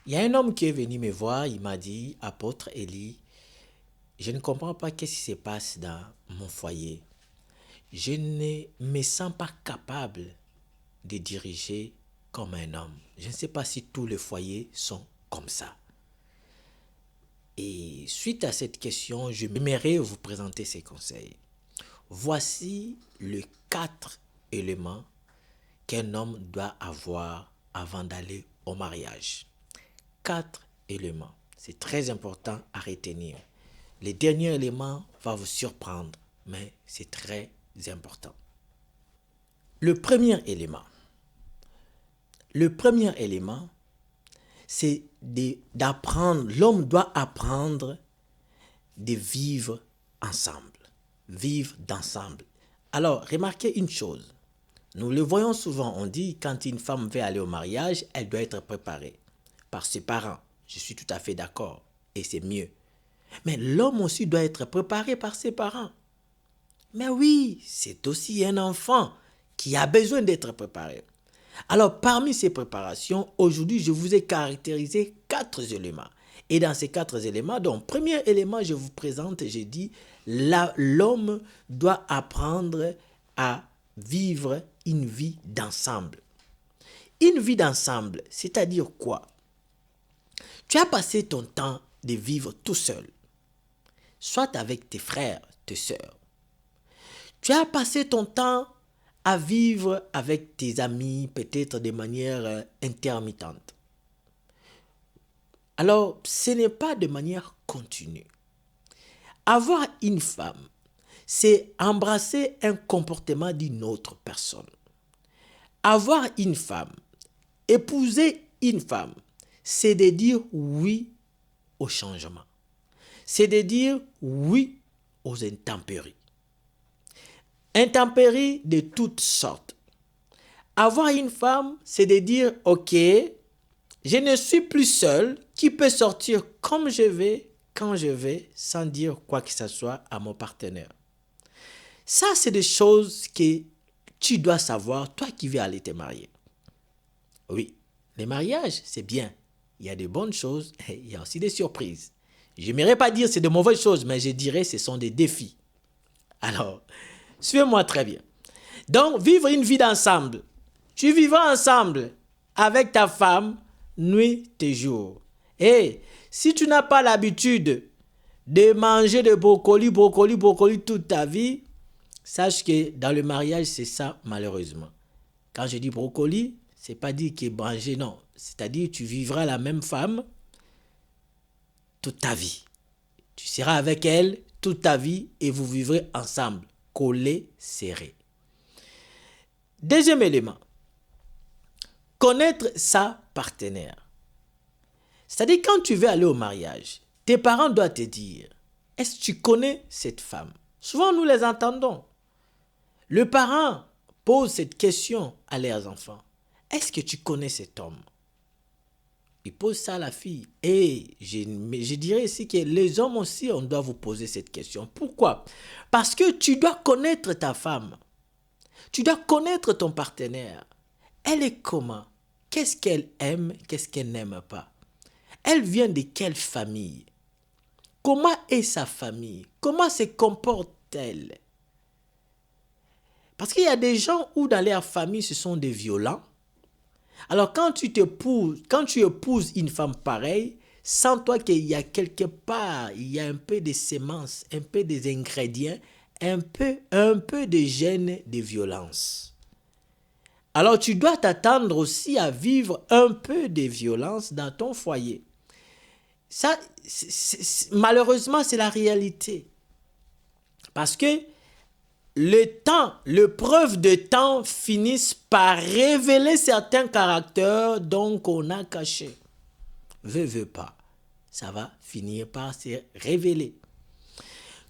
Il y a un homme qui est venu me voir, il m'a dit, apôtre Élie, je ne comprends pas qu'est-ce qui se passe dans mon foyer. Je ne me sens pas capable de diriger comme un homme. Je ne sais pas si tous les foyers sont comme ça. Et suite à cette question, je m'aimerais vous présenter ces conseils. Voici les 4 éléments qu'un homme doit avoir avant d'aller au mariage. 4 éléments. C'est très important à retenir. Le dernier élément va vous surprendre, mais c'est très important. Le premier élément, c'est d'apprendre, l'homme doit apprendre de vivre ensemble. Vivre d'ensemble. Alors, remarquez une chose. Nous le voyons souvent, on dit quand une femme veut aller au mariage, elle doit être préparée par ses parents. Je suis tout à fait d'accord et c'est mieux. Mais l'homme aussi doit être préparé par ses parents. Mais oui, c'est aussi un enfant qui a besoin d'être préparé. Alors, parmi ces préparations, aujourd'hui, je vous ai caractérisé 4 éléments. Et dans ces 4 éléments, donc, premier élément, je vous présente, j'ai dit, l'homme doit apprendre à vivre une vie d'ensemble. Une vie d'ensemble, c'est-à-dire quoi? Tu as passé ton temps de vivre tout seul, soit avec tes frères, tes sœurs. Tu as passé ton temps à vivre avec tes amis, peut-être de manière intermittente. Alors, ce n'est pas de manière continue. Avoir une femme, c'est embrasser un comportement d'une autre personne. Avoir une femme, épouser une femme, c'est de dire oui au changement. C'est de dire oui aux intempéries. Intempéries de toutes sortes. Avoir une femme, c'est de dire, ok, je ne suis plus seul, qui peut sortir comme je vais, quand je vais, sans dire quoi que ce soit à mon partenaire. Ça, c'est des choses que tu dois savoir, toi qui veux aller te marier. Oui, le mariage, c'est bien. Il y a de bonnes choses et il y a aussi des surprises. Je n'aimerais pas dire que c'est de mauvaises choses, mais je dirais que ce sont des défis. Alors, suivez-moi très bien. Donc, vivre une vie d'ensemble. Tu vivras ensemble avec ta femme, nuit et jour. Et si tu n'as pas l'habitude de manger de brocoli toute ta vie, sache que dans le mariage, c'est ça malheureusement. Quand je dis brocoli, c'est pas dire qu'il est manger, non. C'est-à-dire que tu vivras la même femme toute ta vie. Tu seras avec elle toute ta vie et vous vivrez ensemble, collés, serrés. Deuxième élément, connaître sa partenaire. C'est-à-dire quand tu veux aller au mariage, tes parents doivent te dire, est-ce que tu connais cette femme? Souvent nous les entendons. Le parent pose cette question à leurs enfants. Est-ce que tu connais cet homme? Il pose ça à la fille. Et je dirais ici que les hommes aussi, on doit vous poser cette question. Pourquoi? Parce que tu dois connaître ta femme. Tu dois connaître ton partenaire. Elle est comment? Qu'est-ce qu'elle aime? Qu'est-ce qu'elle n'aime pas? Elle vient de quelle famille? Comment est sa famille? Comment se comporte-t-elle? Parce qu'il y a des gens où dans leur famille, ce sont des violents. Alors quand tu épouses une femme pareille, sens-toi qu'il y a quelque part, il y a un peu de semences, un peu des ingrédients, un peu de gènes de violence. Alors tu dois t'attendre aussi à vivre un peu de violence dans ton foyer. Ça, malheureusement, c'est la réalité. Parce que l'épreuve de temps finissent par révéler certains caractères donc on a cachés. Veux pas, ça va finir par se révéler.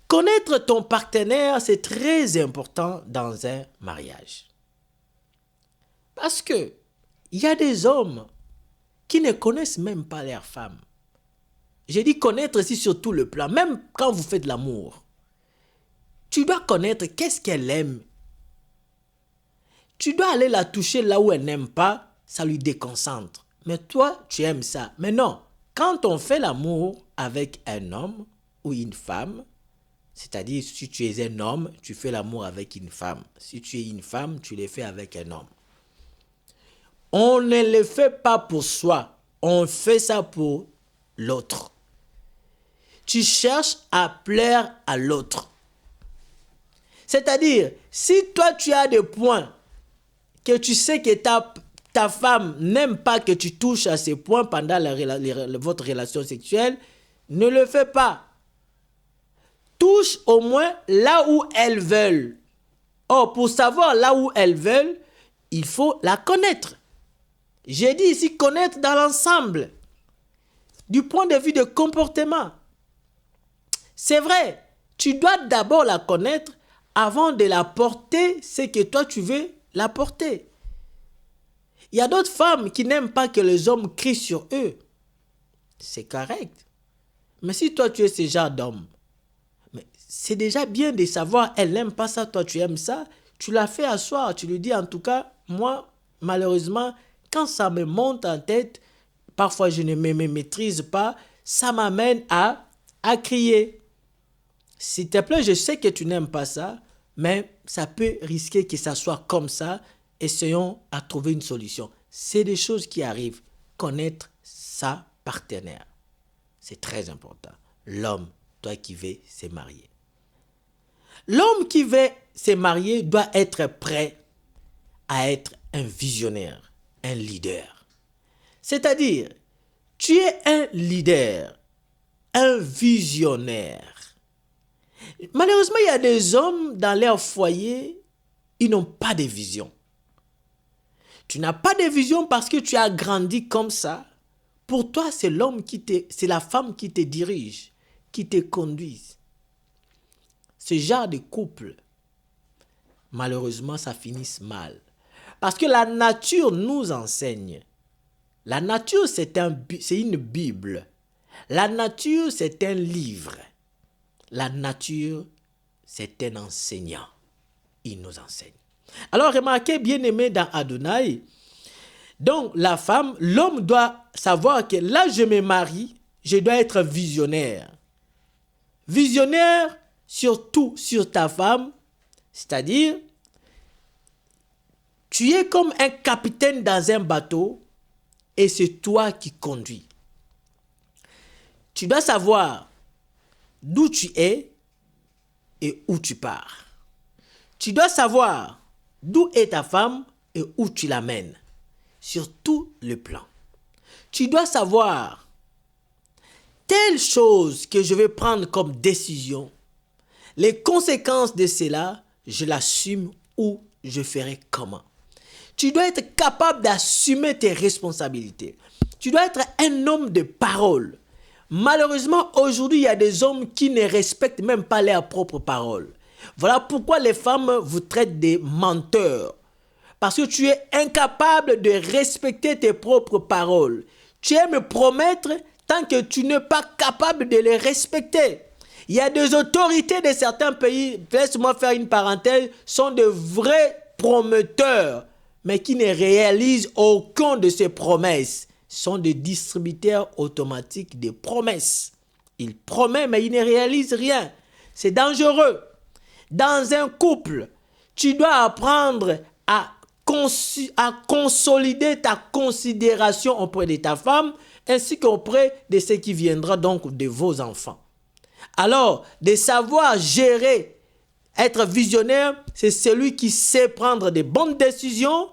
Connaître ton partenaire, c'est très important dans un mariage. Parce que il y a des hommes qui ne connaissent même pas leur femme. J'ai dit connaître ici sur tout le plan, même quand vous faites l'amour. Tu dois connaître qu'est-ce qu'elle aime. Tu dois aller la toucher là où elle n'aime pas, ça lui déconcentre. mais toi, tu aimes ça. Mais non, quand on fait l'amour avec un homme ou une femme, c'est-à-dire si tu es un homme, tu fais l'amour avec une femme. Si tu es une femme, tu le fais avec un homme. On ne le fait pas pour soi, on fait ça pour l'autre. Tu cherches à plaire à l'autre. C'est-à-dire, si toi tu as des points que tu sais que ta femme n'aime pas que tu touches à ces points pendant votre relation sexuelle, ne le fais pas. Touche au moins là où elles veulent. Or, pour savoir là où elles veulent, il faut la connaître. J'ai dit ici connaître dans l'ensemble, du point de vue de comportement. C'est vrai, tu dois d'abord la connaître avant de la porter ce que toi tu veux la porter. Il y a d'autres femmes qui n'aiment pas que les hommes crient sur eux. C'est correct. Mais si toi tu es ce genre d'homme, c'est déjà bien de savoir, elle n'aime pas ça, toi tu aimes ça, tu la fais asseoir, tu lui dis en tout cas, moi, malheureusement, quand ça me monte en tête, parfois je ne me maîtrise pas, ça m'amène à crier. S'il te plaît, je sais que tu n'aimes pas ça, mais ça peut risquer que ça soit comme ça. Essayons à trouver une solution. C'est des choses qui arrivent. Connaître sa partenaire. C'est très important. L'homme, toi qui veux se marier. L'homme qui veut se marier doit être prêt à être un visionnaire, un leader. C'est-à-dire, tu es un leader, un visionnaire. Malheureusement, il y a des hommes dans leur foyer, ils n'ont pas de vision. Tu n'as pas de vision parce que tu as grandi comme ça. Pour toi, c'est la femme qui te dirige, qui te conduit. Ce genre de couple, malheureusement, ça finit mal. Parce que la nature nous enseigne. La nature, c'est une Bible. La nature, c'est un livre. La nature, c'est un enseignant. Il nous enseigne. Alors, remarquez, bien aimé dans Adonai, donc la femme, l'homme doit savoir que là, je me marie, je dois être visionnaire. Visionnaire surtout sur ta femme, c'est-à-dire, tu es comme un capitaine dans un bateau et c'est toi qui conduis. Tu dois savoir d'où tu es et où tu pars. Tu dois savoir d'où est ta femme et où tu l'amènes, sur tout le plan. Tu dois savoir telle chose que je vais prendre comme décision, les conséquences de cela, je l'assume ou je ferai comment. Tu dois être capable d'assumer tes responsabilités. Tu dois être un homme de parole. Malheureusement, aujourd'hui, il y a des hommes qui ne respectent même pas leurs propres paroles. Voilà pourquoi les femmes vous traitent de menteurs. Parce que tu es incapable de respecter tes propres paroles. Tu aimes promettre tant que tu n'es pas capable de les respecter. Il y a des autorités de certains pays, laisse-moi faire une parenthèse, sont de vrais prometteurs, mais qui ne réalisent aucune de ces promesses. Sont des distributeurs automatiques de promesses. Ils promettent, mais ils ne réalisent rien. C'est dangereux. Dans un couple, tu dois apprendre à consolider ta considération auprès de ta femme, ainsi qu'auprès de ce qui viendra donc de vos enfants. Alors, de savoir gérer, être visionnaire, c'est celui qui sait prendre de bonnes décisions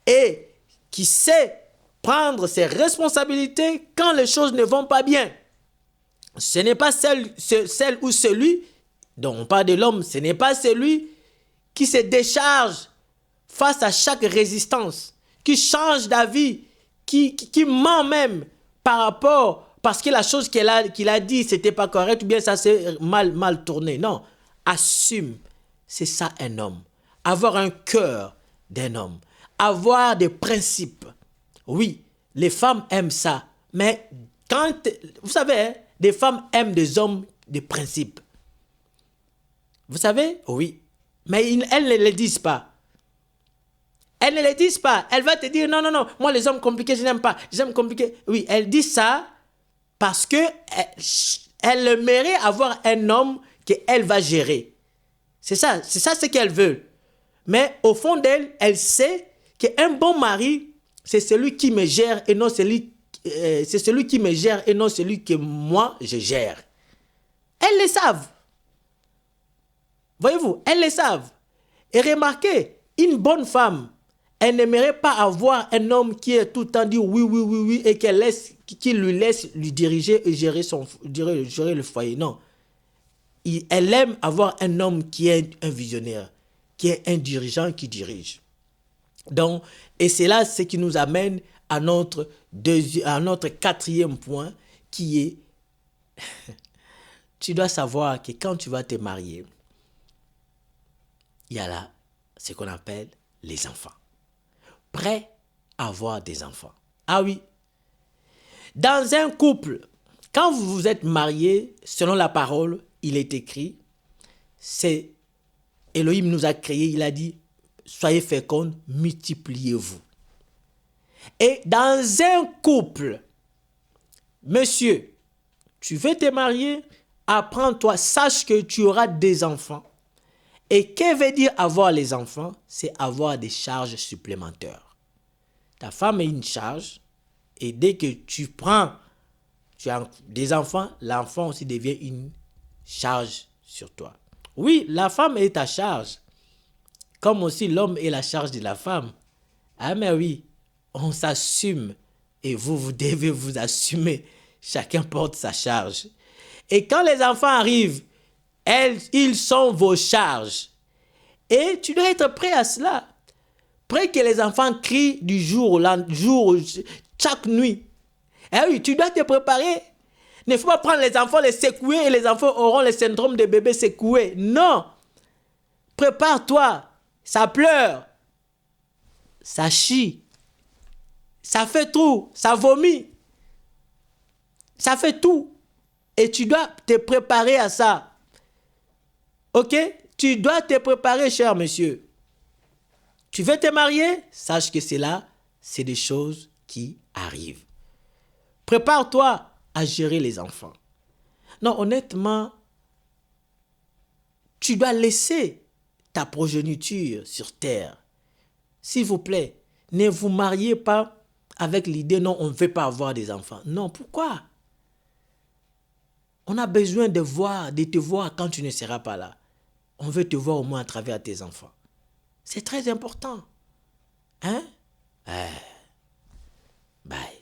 et qui sait prendre ses responsabilités quand les choses ne vont pas bien. Ce n'est pas celle ou celui, dont on parle de l'homme, ce n'est pas celui qui se décharge face à chaque résistance, qui change d'avis, qui ment même par rapport, parce que la chose qu'il a dit, c'était pas correct, ou bien ça s'est mal tourné. Non, assume, c'est ça un homme. Avoir un cœur d'un homme, avoir des principes. Oui, les femmes aiment ça, mais vous savez, hein, des femmes aiment des hommes de principe. Vous savez? Oui, mais elles ne le disent pas. Elles ne le disent pas. Elle va te dire, non, non, non, moi les hommes compliqués, je n'aime pas. Les hommes compliqués. Oui, elle dit ça parce que elle aimerait avoir un homme qu'elle va gérer. C'est ça ce qu'elle veut. Mais au fond d'elle, elle sait qu'un bon mari, c'est celui qui me gère et non c'est celui qui me gère et non celui que moi je gère. Elles le savent. Voyez-vous, elles le savent. Et remarquez, une bonne femme, elle n'aimerait pas avoir un homme qui est tout le temps dit oui, oui, oui, oui, et qui lui laisse lui diriger et gérer le foyer. Non. Elle aime avoir un homme qui est un visionnaire, qui est un dirigeant qui dirige. Donc, et c'est là ce qui nous amène à notre quatrième point, qui est, tu dois savoir que quand tu vas te marier, il y a là ce qu'on appelle les enfants. Prêt à avoir des enfants. Ah oui. Dans un couple, quand vous vous êtes mariés, selon la parole, il est écrit, c'est Elohim nous a créés, il a dit, soyez féconds, multipliez-vous. Et dans un couple, monsieur, tu veux te marier, apprends-toi, sache que tu auras des enfants. Et que veut dire avoir les enfants? C'est avoir des charges supplémentaires. Ta femme est une charge, et dès que tu as des enfants, l'enfant aussi devient une charge sur toi. Oui, la femme est ta charge, comme aussi l'homme est la charge de la femme. Ah mais oui, on s'assume, et vous devez vous assumer. Chacun porte sa charge. Et quand les enfants arrivent, ils sont vos charges. Et tu dois être prêt à cela. Prêt que les enfants crient du jour au lendemain, chaque nuit. Eh oui, tu dois te préparer. Il ne faut pas prendre les enfants, les secouer et les enfants auront le syndrome de bébé secoué. Non. Prépare-toi. Ça pleure. Ça chie. Ça fait tout. Ça vomit. Ça fait tout. Et tu dois te préparer à ça. Ok? Tu dois te préparer, cher monsieur. Tu veux te marier? Sache que c'est des choses qui arrivent. Prépare-toi à gérer les enfants. Non, honnêtement, tu dois laisser ta progéniture sur terre. S'il vous plaît, ne vous mariez pas avec l'idée, non, on ne veut pas avoir des enfants. Non, pourquoi? On a besoin de te voir quand tu ne seras pas là. On veut te voir au moins à travers tes enfants. C'est très important. Hein? Bye.